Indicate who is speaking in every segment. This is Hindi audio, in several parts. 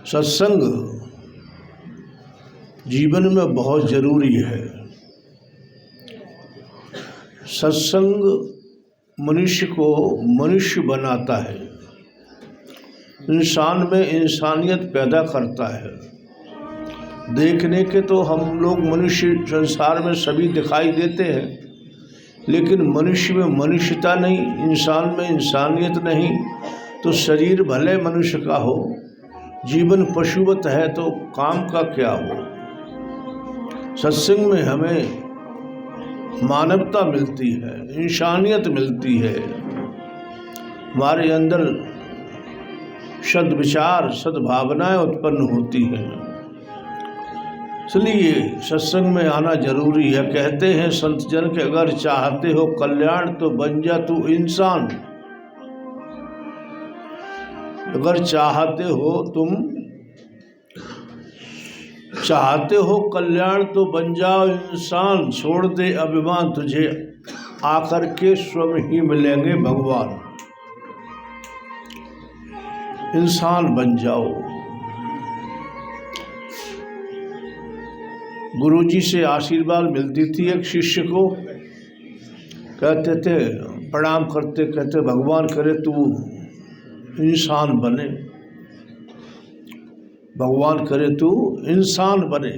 Speaker 1: सत्संग जीवन में बहुत ज़रूरी है। सत्संग मनुष्य को मनुष्य बनाता है, इंसान में इंसानियत पैदा करता है। देखने के तो हम लोग मनुष्य संसार में सभी दिखाई देते हैं, लेकिन मनुष्य में मनुष्यता नहीं, इंसान में इंसानियत नहीं। तो शरीर भले मनुष्य का हो, जीवन पशुवत है, तो काम का क्या हो। सत्संग में हमें मानवता मिलती है, इंसानियत मिलती है, हमारे अंदर सद्विचार सद्भावनाएं उत्पन्न होती हैं। इसलिए सत्संग में आना जरूरी है। कहते हैं संत जन के अगर चाहते हो कल्याण तो बन जा तू इंसान। अगर चाहते हो कल्याण तो बन जाओ इंसान, छोड़ दे अभिमान, तुझे आकर के स्वयं ही मिलेंगे भगवान। इंसान बन जाओ। गुरुजी से आशीर्वाद मिलती थी एक शिष्य को, कहते थे प्रणाम करते, कहते भगवान करे तू इंसान बने, भगवान करे तू इंसान बने।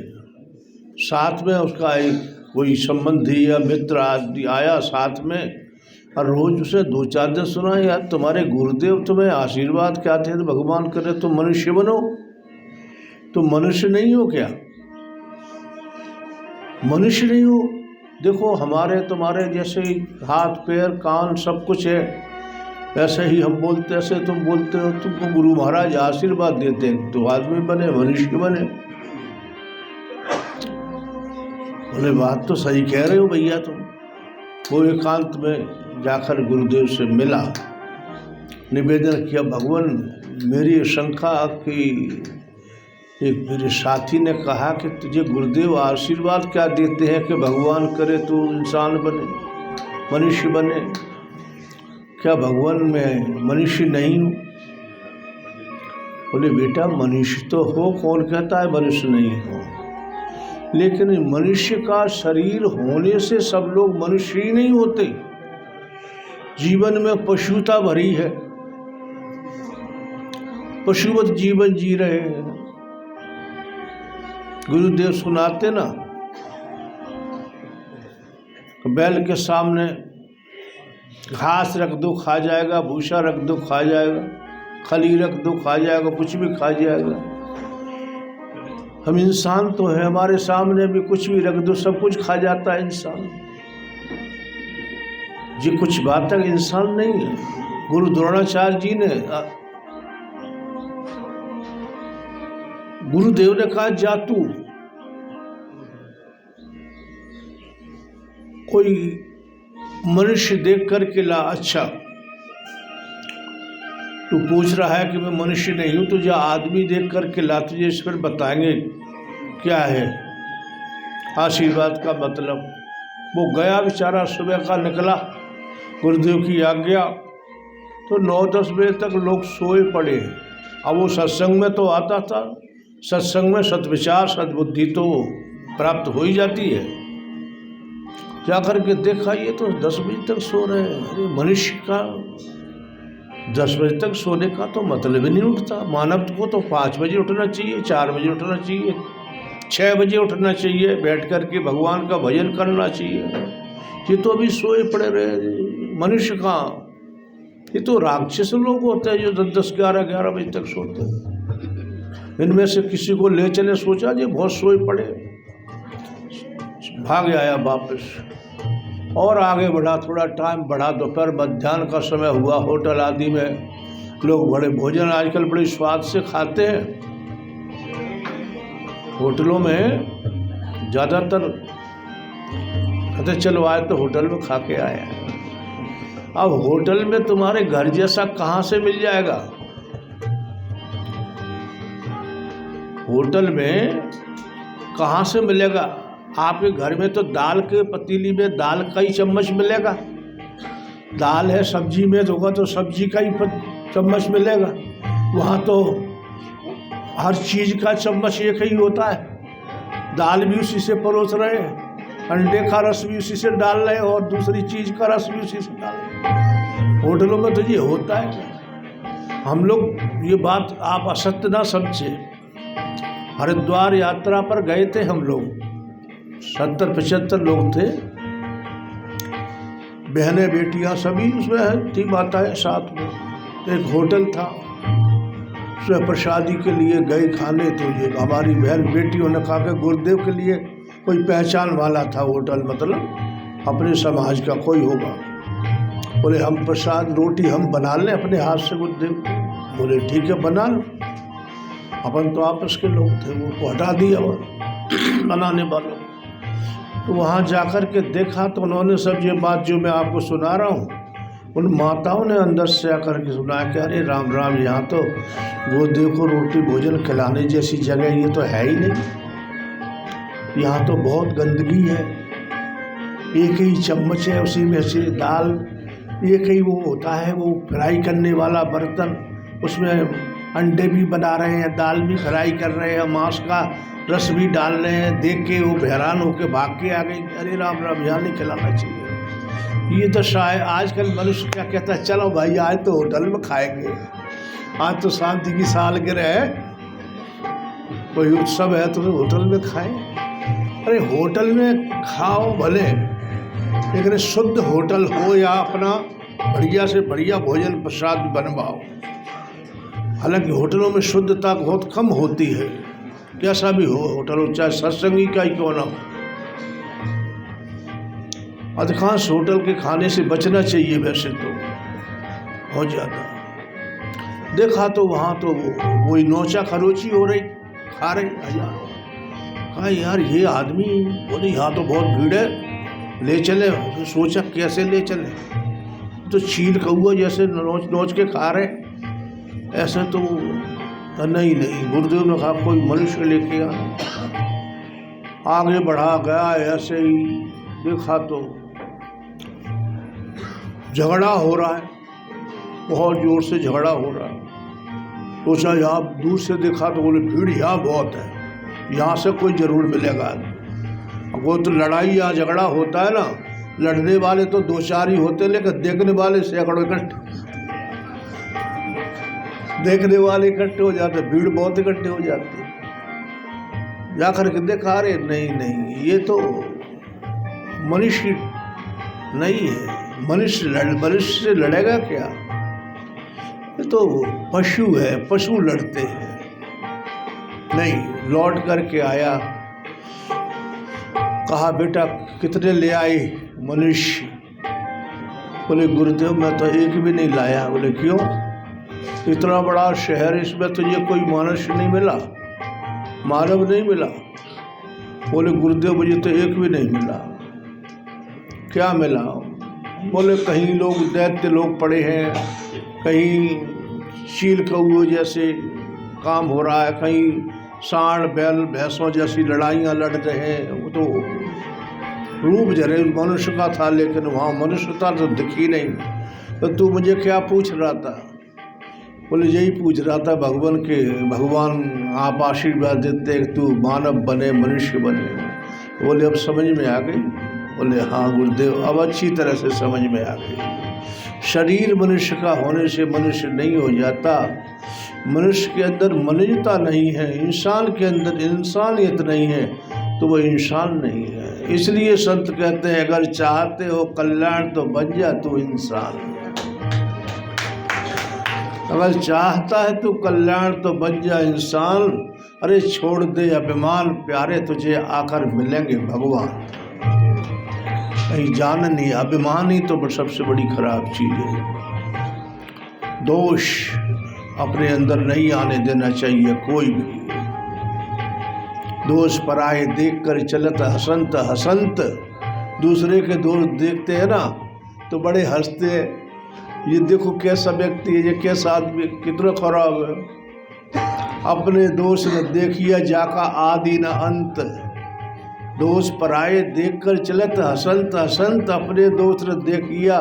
Speaker 1: साथ में उसका एक कोई संबंधी या मित्र आदि आया साथ में, और रोज उसे 2-4 दिन सुना, यार तुम्हारे गुरुदेव तुम्हें आशीर्वाद क्या थे, तो भगवान करे तुम मनुष्य बनो। तुम मनुष्य नहीं हो क्या? मनुष्य नहीं हो? देखो हमारे तुम्हारे जैसे हाथ पैर कान सब कुछ है, ऐसे ही हम बोलते, ऐसे तुम बोलते हो। तुमको गुरु महाराज आशीर्वाद देते हैं तो आदमी बने, मनुष्य बने। बोले बात तो सही कह रहे हो भैया तुम। वो एकांत में जाकर गुरुदेव से मिला, निवेदन किया, भगवान मेरी शंका की एक मेरे साथी ने कहा कि तुझे गुरुदेव आशीर्वाद क्या देते हैं कि भगवान करे तू इंसान बने, मनुष्य बने। क्या भगवान में मनुष्य नहीं हूँ? बोले बेटा मनुष्य तो हो, कौन कहता है मनुष्य नहीं हो, लेकिन मनुष्य का शरीर होने से सब लोग मनुष्य ही नहीं होते। जीवन में पशुता भरी है, पशुवत जीवन जी रहे हैं। गुरुदेव सुनाते ना, बैल के सामने घास रख दो खा जाएगा, भूसा रख दो खा जाएगा, खली रख दो खा जाएगा, कुछ भी खा जाएगा। हम इंसान तो है, हमारे सामने भी कुछ भी रख दो सब कुछ खा जाता है इंसान। ये कुछ बात तक इंसान नहीं है। गुरु द्रोणाचार्य जी ने, गुरुदेव ने कहा जा तू कोई मनुष्य देख करके ला। अच्छा तू पूछ रहा है कि मैं मनुष्य नहीं हूं, तुझे आदमी देख करके ला, तुझे इस पर बताएंगे क्या है आशीर्वाद का मतलब। वो गया बेचारा, सुबह का निकला गुरुदेव की आज्ञा, तो 9-10 बजे तक लोग सोए पड़े। अब वो सत्संग में तो आता था, सत्संग में सद्विचार सद्बुद्धि तो प्राप्त हो ही जाती है। जाकर के देखा ये तो 10 बजे तक सो रहे हैं। अरे मनुष्य का 10 बजे तक सोने का तो मतलब ही नहीं उठता। मानव को तो 5 बजे उठना चाहिए, 4 बजे उठना चाहिए, 6 बजे उठना चाहिए, बैठ कर के भगवान का भजन करना चाहिए। ये तो अभी सोए पड़े रहे। मनुष्य कहाँ, ये तो राक्षस लोग होते हैं जो 10-10, 11-11 बजे तक सोते हैं। इनमें से किसी को ले चले, सोचा ये बहुत सोए पड़े, भाग आया वापस और आगे बढ़ा। थोड़ा टाइम बढ़ा, दोपहर मध्याह्न का समय हुआ। होटल आदि में लोग बड़े भोजन आजकल बड़े स्वाद से खाते हैं। होटलों में ज़्यादातर कहते चलो आए तो होटल में खा के आए। अब होटल में तुम्हारे घर जैसा कहाँ से मिल जाएगा? होटल में कहाँ से मिलेगा? आपके घर में तो दाल के पतीली में दाल का ही चम्मच मिलेगा। दाल है, सब्जी में होगा तो सब्जी का ही चम्मच मिलेगा। वहाँ तो हर चीज़ का चम्मच एक ही होता है, दाल भी उसी से परोस रहे हैं, अंडे का रस भी उसी से डाल रहे हैं और दूसरी चीज़ का रस भी उसी से डाल रहे हैं। होटलों में तो ये होता है क्या? हम लोग ये बात आप असत्य ना समझे। हरिद्वार यात्रा पर गए थे हम लोग, 70-75 लोग थे, बहनें बेटियां सभी उसमें थी, माताएं साथ में। एक होटल था, उसमें प्रसादी के लिए गए खाने, तो ये हमारी बहन बेटियों ने कहा कि गुरुदेव के लिए कोई पहचान वाला था होटल, मतलब अपने समाज का कोई होगा। बोले हम प्रसाद रोटी हम बना लें अपने हाथ से गुरुदेव। बोले ठीक है बना लो। अपन तो आपस के लोग थे, वो हटा दिया वो बनाने वालों। तो वहाँ जाकर के देखा तो उन्होंने सब ये बात जो मैं आपको सुना रहा हूँ, उन माताओं ने अंदर से आकर के सुना कि अरे राम राम, यहाँ तो गुरुदेव को रोटी भोजन खिलाने जैसी जगह ये तो है ही नहीं। यहाँ तो बहुत गंदगी है, एक ही चम्मच है, उसी में से दाल, एक ही वो होता है वो फ्राई करने वाला बर्तन, उसमें अंडे भी बना रहे हैं, दाल भी फ्राई कर रहे हैं, मांस का रस भी डाल रहे हैं। देख के वो हैरान होकर भाग के आ गई, अरे राम राम, यहाँ नहीं खिलाना चाहिए। ये तो शायद आजकल मनुष्य क्या कहता है, चलो भाई आज तो होटल में खाएंगे, आज तो शांति की सालगिरह है, कोई उत्सव है तो होटल में खाएं। अरे होटल में खाओ भले, लेकिन शुद्ध होटल हो या अपना बढ़िया से बढ़िया भोजन प्रसाद बनवाओ। हालांकि होटलों में शुद्धता बहुत कम होती है, कैसा भी हो होटल हो, चाहे सत्संगी का ही क्यों ना हो। अधिकांश होटल के खाने से बचना चाहिए वैसे तो बहुत ज़्यादा। देखा तो वहाँ तो वही नोचा खरोची हो रही, खा रहे हजारों। कहा यार ये आदमी, बोले यहाँ तो बहुत भीड़ है, ले चले। तो सोचा कैसे ले चले, तो चील कौआ जैसे नोच नोच के खा रहे, ऐसे तो नहीं। गुरुदेव ने कहा कोई मनुष्य लेके आगे बढ़ा गया, ऐसे ही देखा तो झगड़ा हो रहा है, बहुत जोर से झगड़ा हो रहा है। सोचा यहाँ दूर से देखा तो बोले भीड़ यहाँ बहुत है, यहाँ से कोई जरूर मिलेगा। वो तो लड़ाई या झगड़ा होता है ना, लड़ने वाले तो 2-4 ही होते, लेकिन देखने वाले सैकड़ों इकट्ठे, देखने वाले इकट्ठे हो जाते, भीड़ बहुत इकट्ठे हो जाती है। जाकर के देखा, अरे नहीं ये तो मनुष्य नहीं है, मनुष्य से लड़ेगा क्या, ये तो पशु है, पशु लड़ते हैं। नहीं, लौट करके आया, कहा बेटा कितने ले आए मनुष्य? बोले गुरुदेव मैं तो एक भी नहीं लाया। बोले क्यों? इतना बड़ा शहर, इसमें तो ये कोई मनुष्य नहीं मिला, मानव नहीं मिला। बोले गुरुदेव मुझे तो एक भी नहीं मिला। क्या मिला? बोले कहीं लोग दैत्य लोग पड़े हैं, कहीं चील कौए जैसे काम हो रहा है, कहीं सांड बैल भैंसों जैसी लड़ाइयाँ लड़ रहे हैं। वो तो रूप जरूर मनुष्य का था, लेकिन वहाँ मनुष्यता तो दिखी नहीं। तो तू मुझे क्या पूछ रहा था? बोले यही पूछ रहा था भगवान आप आशीर्वाद देते तू मानव बने, मनुष्य बने। बोले अब समझ में आ गई? बोले हाँ गुरुदेव अब अच्छी तरह से समझ में आ गई। शरीर मनुष्य का होने से मनुष्य नहीं हो जाता। मनुष्य के अंदर मनुष्यता नहीं है, इंसान के अंदर इंसानियत नहीं है, तो वो इंसान नहीं है। इसलिए संत कहते हैं अगर चाहते हो कल्याण तो बन जा तू इंसान। अगर चाहता है तो कल्याण तो बन जा इंसान। अरे छोड़ दे अभिमान प्यारे, तुझे आकर मिलेंगे भगवान। कहीं जान नहीं, अभिमान ही तो सबसे बड़ी खराब चीज है। दोष अपने अंदर नहीं आने देना चाहिए कोई भी। दोष पराये देख कर चलत हसंत हसंत। दूसरे के दोष देखते हैं ना तो बड़े हंसते हैं, ये देखो कैसा व्यक्ति है, ये कैसा आदमी, कितना खराब है। अपने दोष न देखिए जाका आदि न अंत। दोष पराये देख कर चलत हसंत हसंत। अपने दोष न देखिया,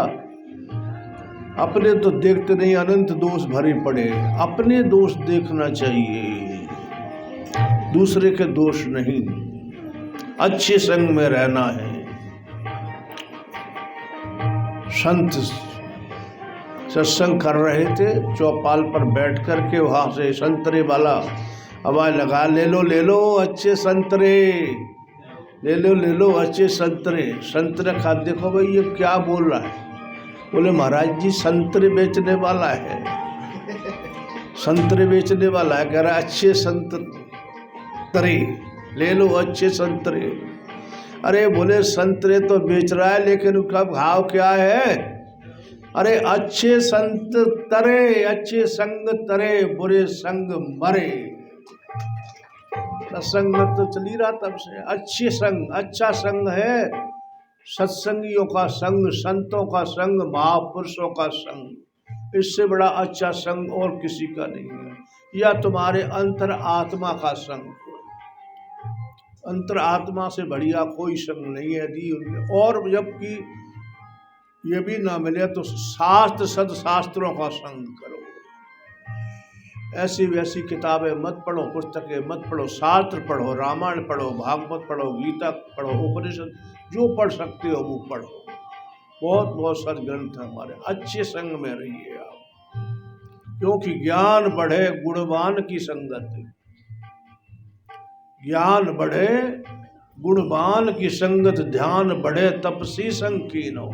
Speaker 1: अपने तो देखते नहीं, अनंत दोष भरे पड़े। अपने दोष देखना चाहिए। दूसरे के दोष नहीं, अच्छे संग में रहना है। संत सत्संग कर रहे थे, चौपाल पर बैठ कर के वहाँ से संतरे वाला आवाज लगा, ले लो अच्छे संतरे, ले लो अच्छे संतरे। संतरे खा, देखो भाई ये क्या बोल रहा है। बोले महाराज जी संतरे बेचने वाला है, संतरे बेचने वाला है, कह रहा अच्छे संतरे ले लो, अच्छे संतरे। अरे बोले संतरे तो बेच रहा है लेकिन उसका भाव क्या है? अरे अच्छे संत तरे, अच्छे संग तरे, बुरे संग मरे। सत्संग में तो चली रहा तब से। अच्छे संग, अच्छा संग है सत्संगियों का संग, संतों का संग, महापुरुषों का संग। इससे बड़ा अच्छा संग और किसी का नहीं है। या तुम्हारे अंतर आत्मा का संग, अंतर आत्मा से बढ़िया कोई संग नहीं है दी उनने। और जबकि ये भी ना मिले तो शास्त्र सदशास्त्रों का संग करो। ऐसी वैसी किताबें मत पढ़ो, पुस्तकें मत पढ़ो, शास्त्र पढ़ो, रामायण पढ़ो, भागवत पढ़ो, गीता पढ़ो, उपनिषद जो पढ़ सकते हो वो पढ़ो। बहुत सदग्रंथ है हमारे। अच्छे संग में रहिए आप, क्योंकि ज्ञान बढ़े गुणवान की संगत, ज्ञान बढ़े गुणवान की संगत, ध्यान बढ़े तपसी संग कीनो।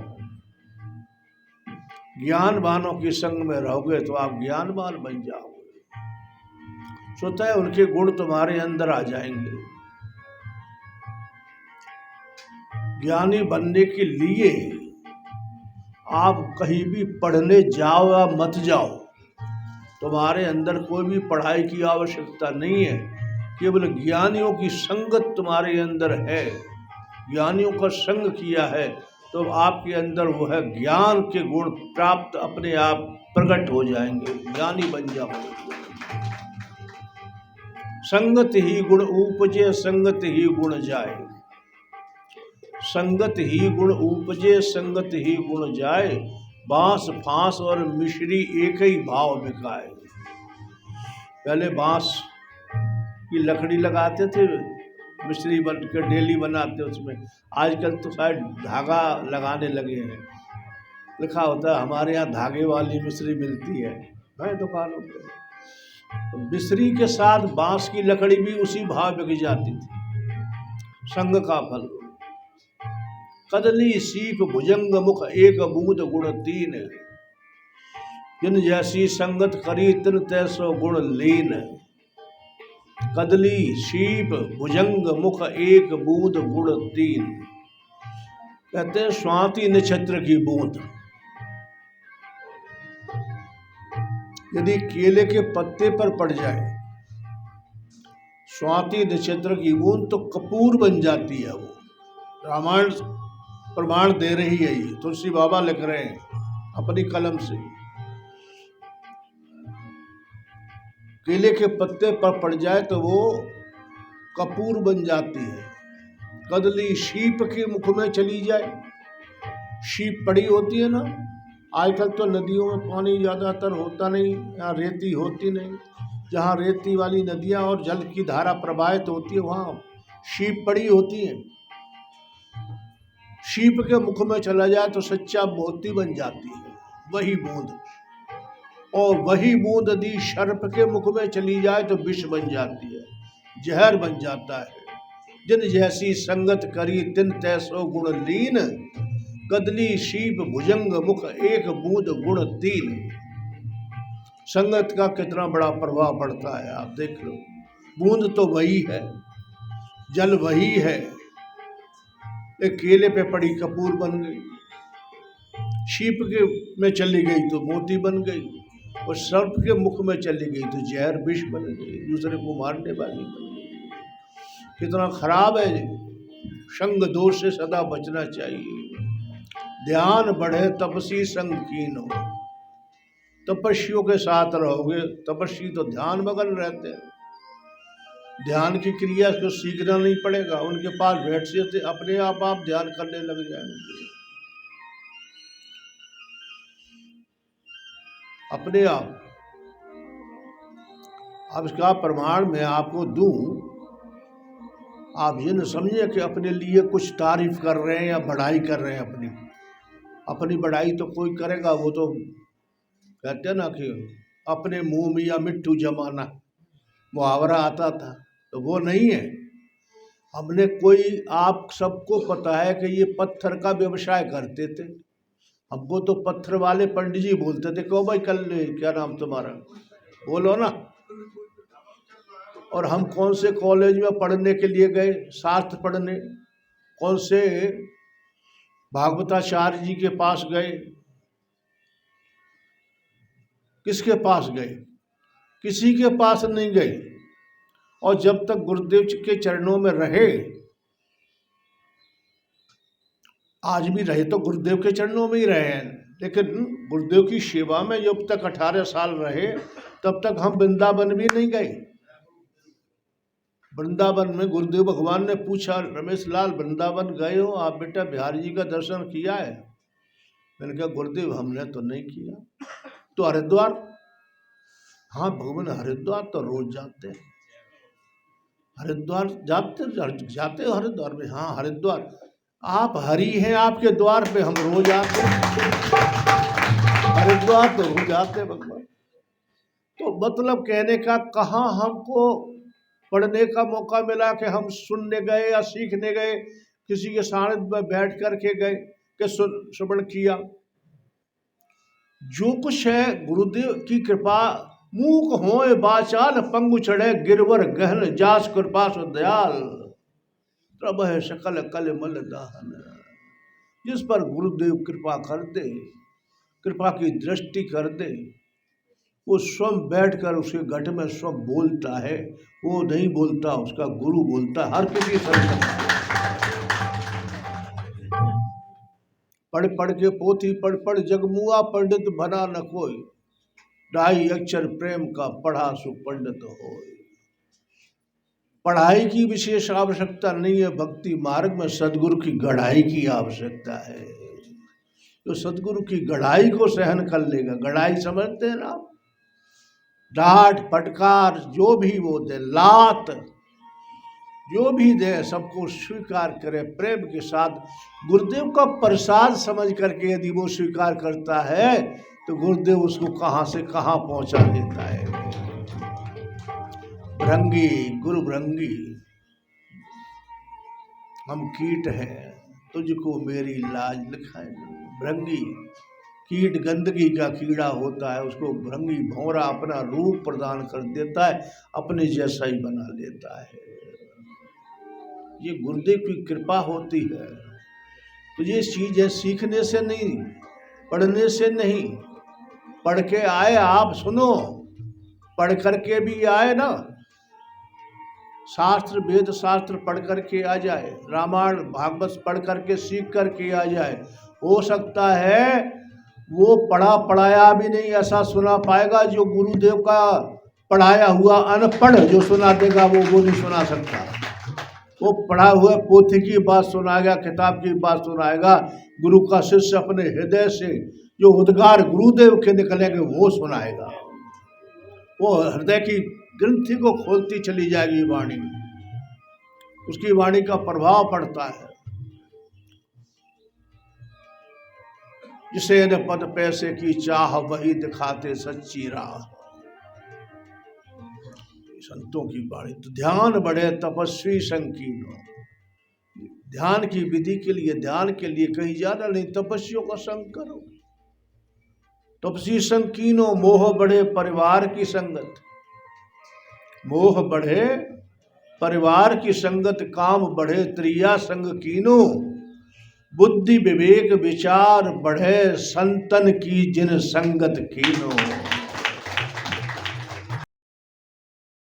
Speaker 1: ज्ञानवानों की संग में रहोगे तो आप ज्ञानवान बन जाओगे। स्वतः उनके गुण तुम्हारे अंदर आ जाएंगे। ज्ञानी बनने के लिए आप कहीं भी पढ़ने जाओ या मत जाओ, तुम्हारे अंदर कोई भी पढ़ाई की आवश्यकता नहीं है। केवल ज्ञानियों की संगत तुम्हारे अंदर है, ज्ञानियों का संग किया है तो आपके अंदर वो है ज्ञान के गुण प्राप्त अपने आप प्रकट हो जाएंगे, ज्ञानी बन जाओगे। संगत ही गुण उपजे, संगत ही गुण जाए, संगत ही गुण उपजे, संगत ही गुण जाए। बांस फांस और मिश्री एक ही भाव बिकाए। पहले बांस की लकड़ी लगाते थे, मिश्री बन के डेली बनाते उसमें। आजकल तो शायद धागा लगाने लगे हैं, लिखा होता है हमारे यहाँ धागे वाली मिश्री मिलती है दुकानों पे। तो मिश्री के साथ बांस की लकड़ी भी उसी भाव बिक जाती थी। संग का फल कदली सीप भुजंग मुख एक बूंद गुण तीन, जिन जैसी संगत करी तिन तैसो गुण लीन। कदली शीप भुजंग मुख एक बूंद गुण तीन। कहते हैं स्वाति नक्षत्र की बूंद यदि केले के पत्ते पर पड़ जाए, स्वाति नक्षत्र की बूंद, तो कपूर बन जाती है वो। रामायण प्रमाण दे रही है, ये तुलसी बाबा लिख रहे हैं अपनी कलम से। केले के पत्ते पर पड़ जाए तो वो कपूर बन जाती है। कदली शीप के मुख में चली जाए, शीप पड़ी होती है ना, आजकल तो नदियों में पानी ज़्यादातर होता नहीं, यहाँ रेती होती नहीं। जहाँ रेती वाली नदियाँ और जल की धारा प्रवाहित होती है वहाँ शीप पड़ी होती है। शीप के मुख में चला जाए तो सच्चा मोती बन जाती है वही बूंद। और वही बूंद यदि सर्प के मुख में चली जाए तो विष बन जाती है, जहर बन जाता है। जिन जैसी संगत करी तिन तैसो गुण लीन, कदली शीप भुजंग मुख एक बूंद गुण तीन। संगत का कितना बड़ा प्रभाव पड़ता है आप देख लो। बूंद तो वही है, जल वही है। एक केले पे पड़ी कपूर बन गई, शीप के में चली गई तो मोती बन गई, और सर्प के मुख में चली गई तो जहर विष बन गई, दूसरे को मारने वाली बन गई। कितना खराब है। संग दोष से सदा बचना चाहिए। ध्यान बढ़े तपसी संग कीनो। तपस्वियों के साथ रहोगे, तपस्वी तो ध्यान मगन रहते हैं, ध्यान की क्रिया को सीखना नहीं पड़ेगा, उनके पास बैठ से अपने आप ध्यान करने लग जाएंगे अपने आप। अब इसका प्रमाण मैं आपको दूं आप ये न समझे कि अपने लिए कुछ तारीफ कर रहे हैं या बढ़ाई कर रहे हैं। अपनी बढ़ाई तो कोई करेगा, वो तो कहते हैं ना कि अपने मुंह में या मिट्टू जमाना, मुहावरा आता था, तो वो नहीं है। हमने कोई, आप सबको पता है कि ये पत्थर का व्यवसाय करते थे। हमको तो पत्थर वाले पंडित जी बोलते थे, कहो भाई कल क्या नाम तुम्हारा, बोलो ना। और हम कौन से कॉलेज में पढ़ने के लिए गए, शास्त्र पढ़ने, कौन से भागवताचार्य जी के पास गए, किसके पास गए? किसी के पास नहीं गए। और जब तक गुरुदेव के चरणों में रहे, आज भी रहे तो गुरुदेव के चरणों में ही रहे हैं, लेकिन गुरुदेव की सेवा में जब तक 18 साल रहे, तब तक हम वृंदावन भी नहीं गए। वृंदावन में गुरुदेव भगवान ने पूछा, रमेश लाल वृंदावन गए हो आप बेटा, बिहारी जी का दर्शन किया है? मैंने कहा गुरुदेव हमने तो नहीं किया। तो हरिद्वार? हाँ भगवान हरिद्वार तो रोज जाते हैं। हरिद्वार जाते हो हरिद्वार में? हाँ हरिद्वार। आप हरि हैं, आपके द्वार पे हम रोज आते हैं। हरिद्वार तो रोज आते भगवान। तो मतलब कहने का, कहाँ हमको पढ़ने का मौका मिला कि हम सुनने गए या सीखने गए, किसी के सानिध्य में बैठ कर के गए कि श्रवण किया। जो कुछ है गुरुदेव की कृपा। मूक होए बाचाल पंगु चढ़े गिरवर गहन, जास कृपा सो दयाल प्रभ है सकल कल मल दाहन। जिस पर गुरुदेव कृपा कर दे, कृपा की दृष्टि कर दे, वो स्वयं बैठकर उसके घट में स्वयं बोलता है। वो नहीं बोलता, उसका गुरु बोलता है। हर किसी संत पढ़ पढ़ के पोथी पढ़ पढ़ जगमुआ, पंडित बना न कोई, ढाई अक्षर प्रेम का पढ़ा सु पंडित हो। पढ़ाई की विशेष आवश्यकता नहीं है, भक्ति मार्ग में सदगुरु की गढ़ाई की आवश्यकता है। तो सदगुरु की गढ़ाई को सहन कर लेगा। गढ़ाई समझते हैं ना? डांट फटकार जो भी वो दे, लात जो भी दे, सबको स्वीकार करे प्रेम के साथ। गुरुदेव का प्रसाद समझ करके यदि वो स्वीकार करता है, तो गुरुदेव उसको कहाँ से कहाँ पहुँचा देता है। भृंगी गुरु भृंगी, हम कीट हैं, तुझको मेरी लाज लिखाए। भृंगी कीट गंदगी का कीड़ा होता है, उसको भृंगी भौरा अपना रूप प्रदान कर देता है, अपने जैसा ही बना देता है। ये गुरुदेव की कृपा होती है। तो ये चीज़ है, सीखने से नहीं, पढ़ने से नहीं। पढ़ के आए आप, सुनो, पढ़ करके भी आए ना, शास्त्र वेद शास्त्र पढ़ करके आ जाए, रामायण भागवत पढ़ करके सीख करके आ जाए। हो सकता है वो पढ़ा पढ़ाया भी नहीं ऐसा सुना पाएगा जो गुरुदेव का पढ़ाया हुआ अनपढ़ जो सुना देगा, वो नहीं सुना सकता। वो पढ़ा हुआ पोथी की बात सुनाएगा, किताब की बात सुनाएगा। गुरु का शिष्य अपने हृदय से जो उद्गार गुरुदेव के निकलेंगे वो सुनाएगा। वो हृदय की ग्रंथि को खोलती चली जाएगी वाणी, उसकी वाणी का प्रभाव पड़ता है। जिसे न पद पैसे की चाह, वही दिखाते सच्ची राह। संतों की वाणी। तो ध्यान बढ़े तपस्वी संकीर्णो, ध्यान की विधि के लिए, ध्यान के लिए कहीं जाना नहीं, तपस्वियों का संग करो। तपस्वी संकीर्णो, मोह बढ़े परिवार की संगत, मोह बढ़े परिवार की संगत, काम बढ़े त्रिया संग कीनो, बुद्धि विवेक विचार बढ़े संतन की जिन संगत कीनो।